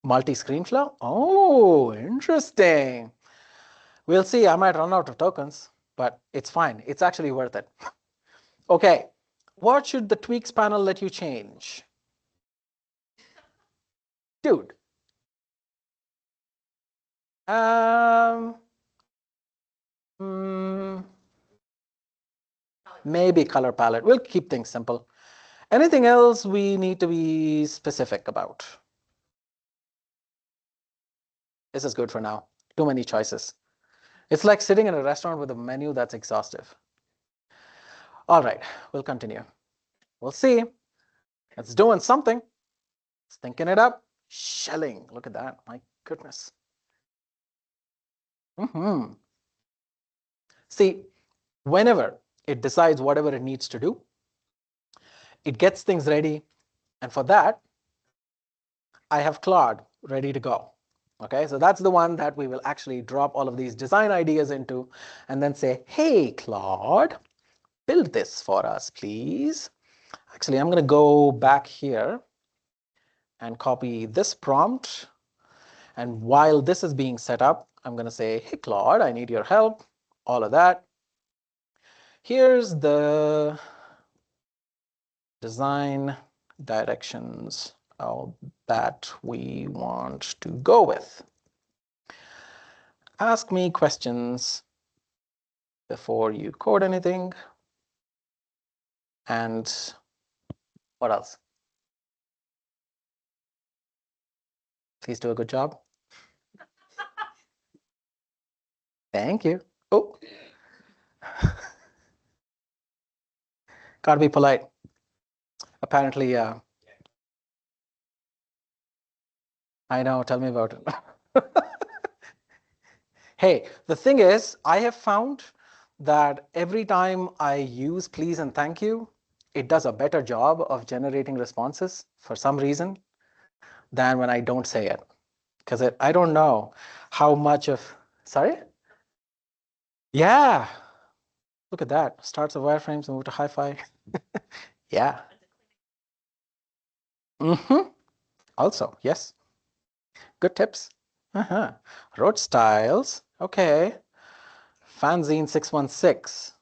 Multi-screen flow? Oh, interesting. We'll see. I might run out of tokens, but it's fine. It's actually worth it. Okay. What should the tweaks panel let you change? Dude. Maybe color palette. We'll keep things simple. Anything else we need to be specific about? This is good for now. Too many choices. It's like sitting in a restaurant with a menu that's exhaustive. All right, we'll continue. We'll see. It's doing something. It's thinking it up. Shelling. Look at that. My goodness. See, whenever it decides whatever it needs to do, it gets things ready. And for that, I have Claude ready to go. Okay, so that's the one that we will actually drop all of these design ideas into and then say, hey, Claude, build this for us, please. Actually, I'm going to go back here and copy this prompt. And while this is being set up, I'm going to say, hey, Claude, I need your help, all of that. Here's the design directions that we want to go with. Ask me questions before you code anything. And what else? Please do a good job. Thank you. Oh. Gotta be polite. Apparently, I know, tell me about it. Hey, the thing is, I have found that every time I use please and thank you, it does a better job of generating responses for some reason than when I don't say it. Because I don't know how much of, sorry? Yeah. Look at that. Starts of wireframes, move to hi-fi. Yeah. Also, yes. Good tips. Road styles. Okay. Fanzine 616.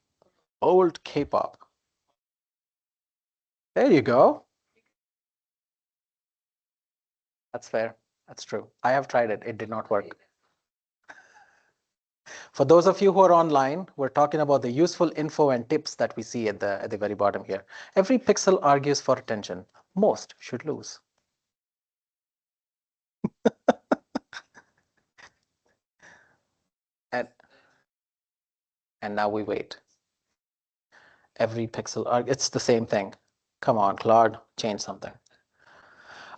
Old K-pop. There you go. That's fair. That's true. I have tried it. It did not work. For those of you who are online, we're talking about the useful info and tips that we see at the very bottom here. Every pixel argues for attention. Most should lose. And And now we wait. Every pixel, it's the same thing. Come on, Claude, change something.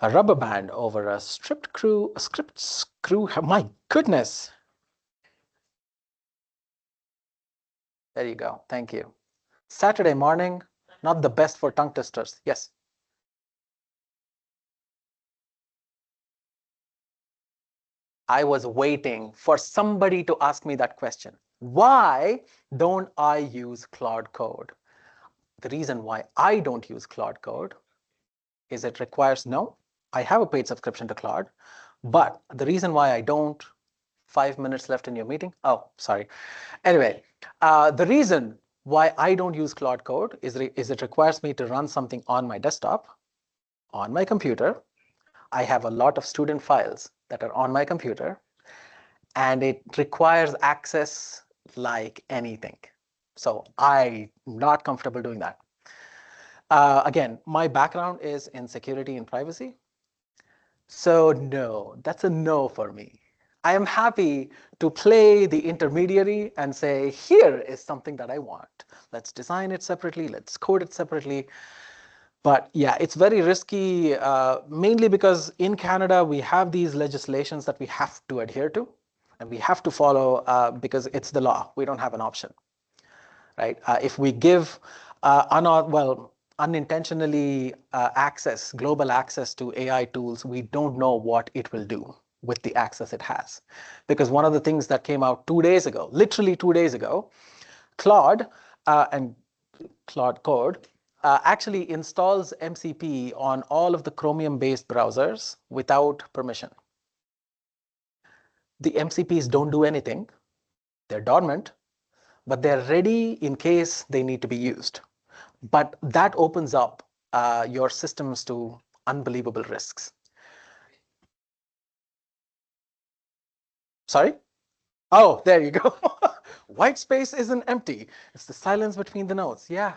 A rubber band over a script screw. My goodness. There you go. Thank you. Saturday morning, not the best for tongue twisters. Yes. I was waiting for somebody to ask me that question. Why don't I use Claude Code? The reason why I don't use Claude Code is it requires, no, I have a paid subscription to Claude, but the reason why I don't, 5 minutes left in your meeting. Oh, sorry. Anyway, the reason why I don't use Claude Code is it requires me to run something on my desktop, on my computer. I have a lot of student files that are on my computer, and it requires access like anything. So I'm not comfortable doing that. Again, my background is in security and privacy. So no, that's a no for me. I am happy to play the intermediary and say, here is something that I want. Let's design it separately. Let's code it separately. But yeah, it's very risky, mainly because in Canada, we have these legislations that we have to adhere to. And we have to follow because it's the law. We don't have an option, right? If we give unintentionally global access to AI tools, we don't know what it will do with the access it has. Because one of the things that came out 2 days ago, literally 2 days ago, Claude and Claude Code actually installs MCP on all of the Chromium-based browsers without permission. The MCPs don't do anything. They're dormant, but they're ready in case they need to be used. But that opens up your systems to unbelievable risks. Sorry? Oh, there you go. White space isn't empty. It's the silence between the nodes. Yeah,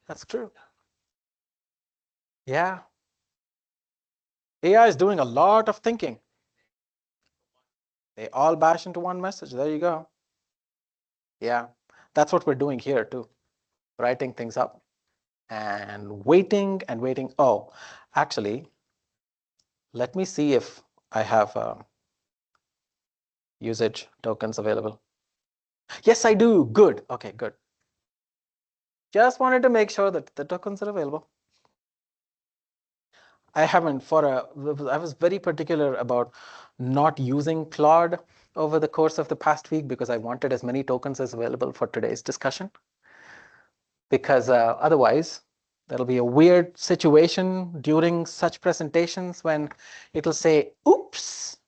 that's true. Yeah. AI is doing a lot of thinking. They all bash into one message. There you go. Yeah, that's what we're doing here too. Writing things up and waiting and waiting. Oh, actually, let me see if I have usage tokens available. Yes, I do. Good. Okay, good. Just wanted to make sure that the tokens are available. I haven't I was very particular about not using Claude over the course of the past week because I wanted as many tokens as available for today's discussion. Because otherwise, that'll be a weird situation during such presentations when it'll say, oops,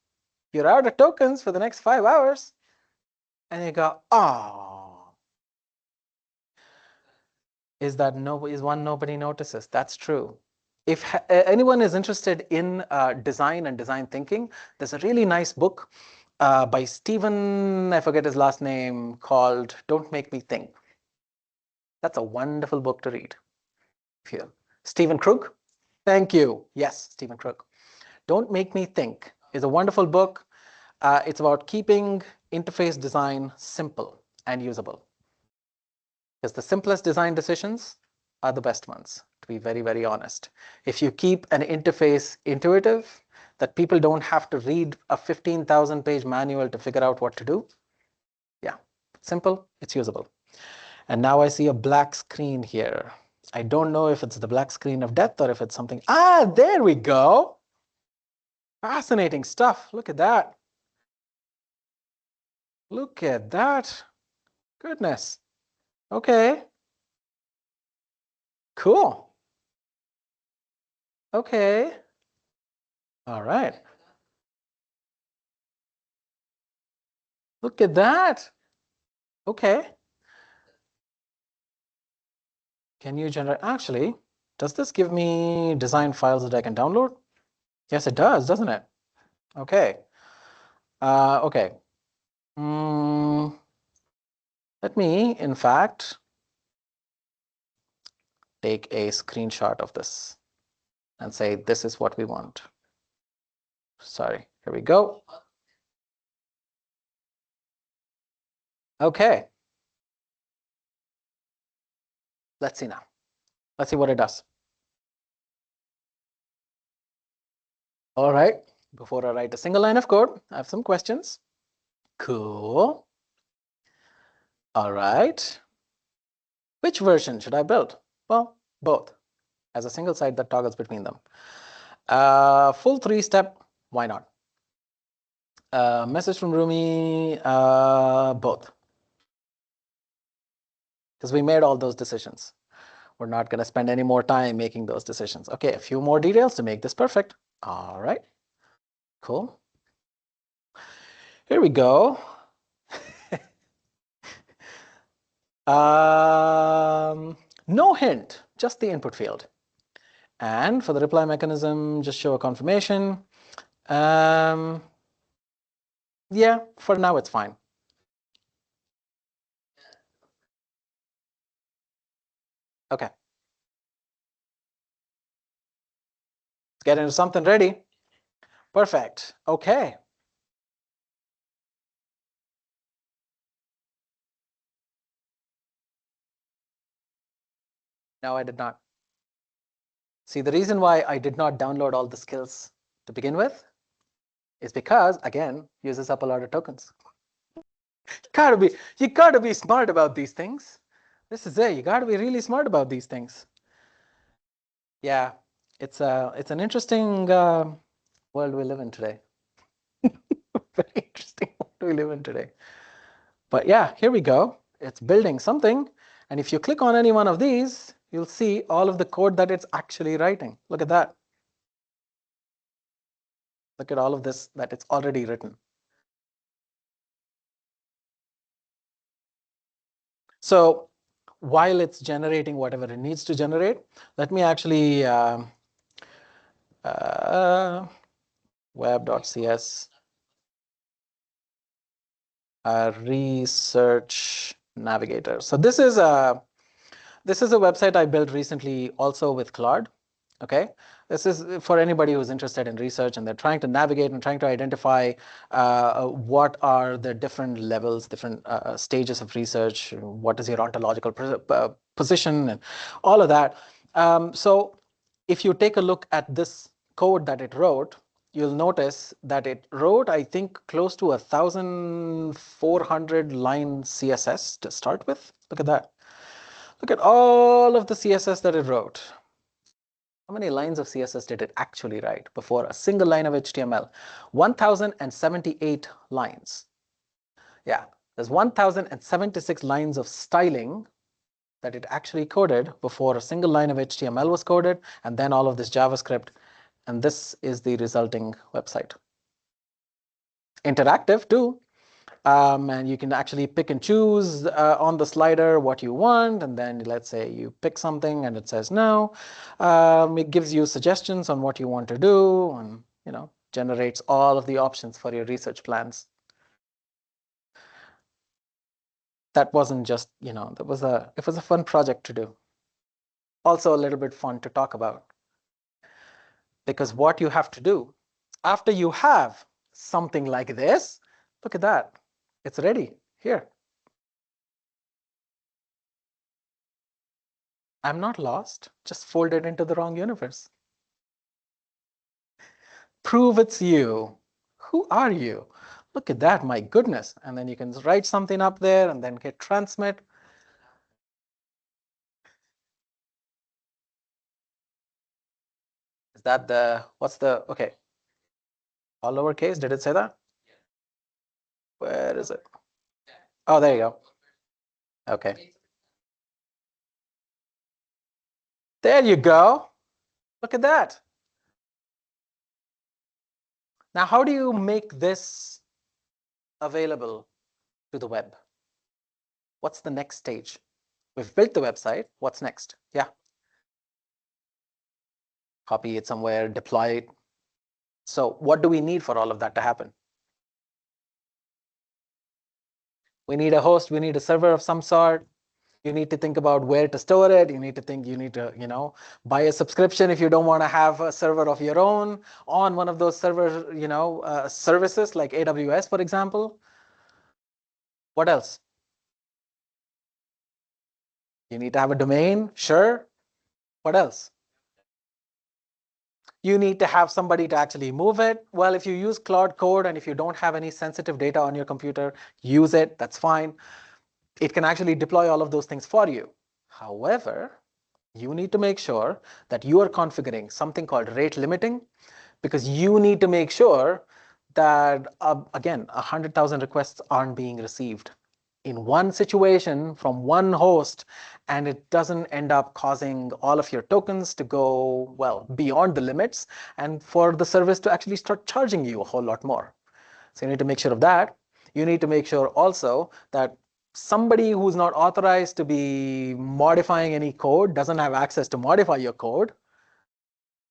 you're out of tokens for the next 5 hours. And you go, oh. Is one nobody notices? That's true. If anyone is interested in design and design thinking, there's a really nice book by Stephen, I forget his last name, called Don't Make Me Think. That's a wonderful book to read. Here. Stephen Krug. Thank you. Yes, Stephen Krug. Don't Make Me Think is a wonderful book. It's about keeping interface design simple and usable. Because the simplest design decisions are the best ones, to be very, very honest. If you keep an interface intuitive, that people don't have to read a 15,000-page manual to figure out what to do, yeah, simple, it's usable. And now I see a black screen here. I don't know if it's the black screen of death or if it's something. Ah, there we go. Fascinating stuff. Look at that. Look at that. Goodness. Okay. Cool. Okay. All right. Look at that. Okay. Can you generate? Actually, does this give me design files that I can download? Yes, it does, doesn't it? Okay. Okay. Let me, in fact, take a screenshot of this and say, this is what we want. Sorry, here we go. Okay. Let's see now. Let's see what it does. All right. Before I write a single line of code, I have some questions. Cool. All right. Which version should I build? Well, both. As a single site that toggles between them. Full 3-step, why not? Message from Rumi, both. Because we made all those decisions. We're not going to spend any more time making those decisions. Okay, a few more details to make this perfect. All right, cool. Here we go. No hint, just the input field. And for the reply mechanism, just show a confirmation. Yeah, for now it's fine. Okay. Let's get into something ready. Perfect. Okay. No, I did not. See, the reason why I did not download all the skills to begin with is because, again, uses up a lot of tokens. You gotta be smart about these things. This is it. You gotta be really smart about these things. Yeah, it's an interesting world we live in today. Very interesting world we live in today. But yeah, here we go. It's building something. And if you click on any one of these, you'll see all of the code that it's actually writing. Look at that. Look at all of this that it's already written. So while it's generating whatever it needs to generate, let me actually web.cs research navigator. So this is a website I built recently also with Claude. Okay, this is for anybody who's interested in research and they're trying to navigate and trying to identify what are the different levels, different stages of research, what is your ontological position, and all of that. So if you take a look at this code that it wrote, you'll notice that it wrote, I think, close to 1,400 line CSS to start with. Look at that. Look at all of the CSS that it wrote. How many lines of CSS did it actually write before a single line of HTML? 1,078 lines. Yeah, there's 1,076 lines of styling that it actually coded before a single line of HTML was coded, and then all of this JavaScript. And this is the resulting website. Interactive too. And you can actually pick and choose on the slider what you want, and then let's say you pick something and it says no. It gives you suggestions on what you want to do, and generates all of the options for your research plans. That wasn't just it was a fun project to do. Also a little bit fun to talk about, because what you have to do after you have something like this, look at that. It's ready here. I'm not lost, just folded into the wrong universe. Prove it's you. Who are you? Look at that, my goodness. And then you can write something up there and then hit transmit. Is that okay. All lowercase, did it say that? Where is it? Oh, there you go. Okay. There you go. Look at that. Now, how do you make this available to the web? What's the next stage? We've built the website. What's next? Yeah. Copy it somewhere, deploy it. So what do we need for all of that to happen? We need a host. We need a server of some sort. You need to think about where to store it. You need to buy a subscription if you don't want to have a server of your own on one of those server, services like AWS, for example. What else? You need to have a domain, sure. What else? You need to have somebody to actually move it. Well, if you use Claude Code and if you don't have any sensitive data on your computer, use it, that's fine. It can actually deploy all of those things for you. However, you need to make sure that you are configuring something called rate limiting, because you need to make sure that, again, 100,000 requests aren't being received in one situation from one host, and it doesn't end up causing all of your tokens to go, well, beyond the limits, and for the service to actually start charging you a whole lot more. So you need to make sure of that. You need to make sure also that somebody who's not authorized to be modifying any code doesn't have access to modify your code.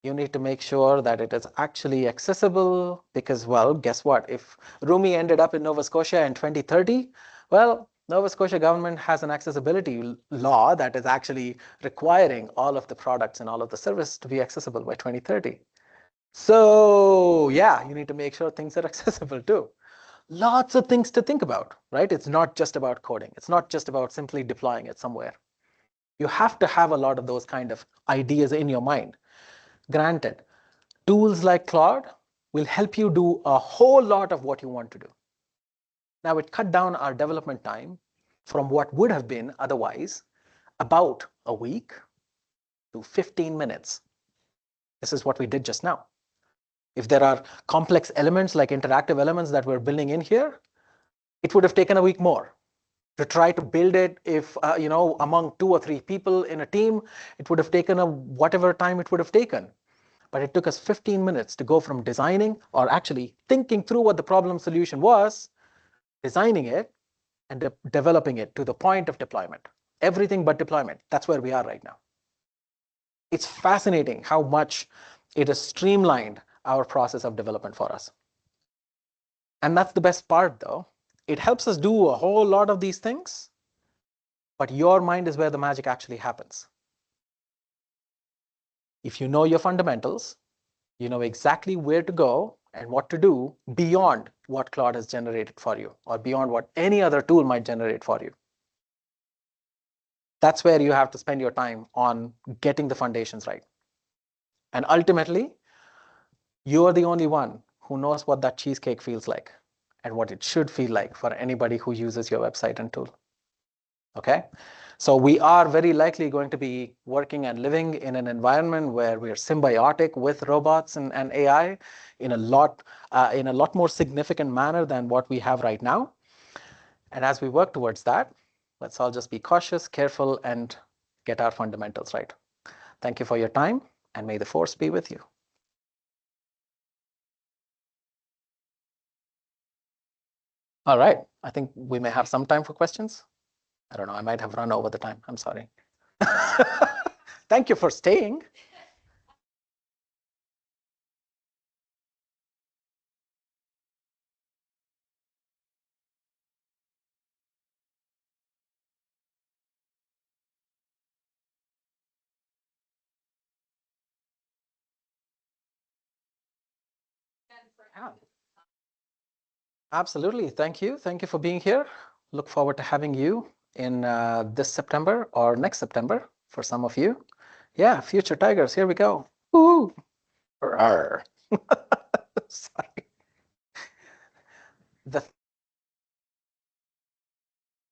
You need to make sure that it is actually accessible, because, well, guess what? If Rumi ended up in Nova Scotia in 2030, well, Nova Scotia government has an accessibility law that is actually requiring all of the products and all of the service to be accessible by 2030. So yeah, you need to make sure things are accessible too. Lots of things to think about, right? It's not just about coding. It's not just about simply deploying it somewhere. You have to have a lot of those kind of ideas in your mind. Granted, tools like Claude will help you do a whole lot of what you want to do. Now, it cut down our development time from what would have been otherwise about a week to 15 minutes. This is what we did just now. If there are complex elements like interactive elements that we're building in here, it would have taken a week more. To try to build it, if among 2 or 3 people in a team, it would have taken whatever time it would have taken. But it took us 15 minutes to go from designing, or actually thinking through what the problem solution was, designing it, and developing it to the point of deployment. Everything but deployment. That's where we are right now. It's fascinating how much it has streamlined our process of development for us. And that's the best part, though. It helps us do a whole lot of these things, but your mind is where the magic actually happens. If you know your fundamentals, you know exactly where to go and what to do beyond what Claude has generated for you, or beyond what any other tool might generate for you. That's where you have to spend your time on getting the foundations right. And ultimately, you're the only one who knows what that cheesecake feels like and what it should feel like for anybody who uses your website and tool. Okay? So we are very likely going to be working and living in an environment where we are symbiotic with robots and AI in a lot more significant manner than what we have right now. And as we work towards that, let's all just be cautious, careful, and get our fundamentals right. Thank you for your time, and may the force be with you. All right, I think we may have some time for questions. I don't know, I might have run over the time. I'm sorry. Thank you for staying. Absolutely. Thank you. Thank you for being here. Look forward to having you in this September or next September for some of you. Yeah, future tigers. Here we go. Woo! Sorry. The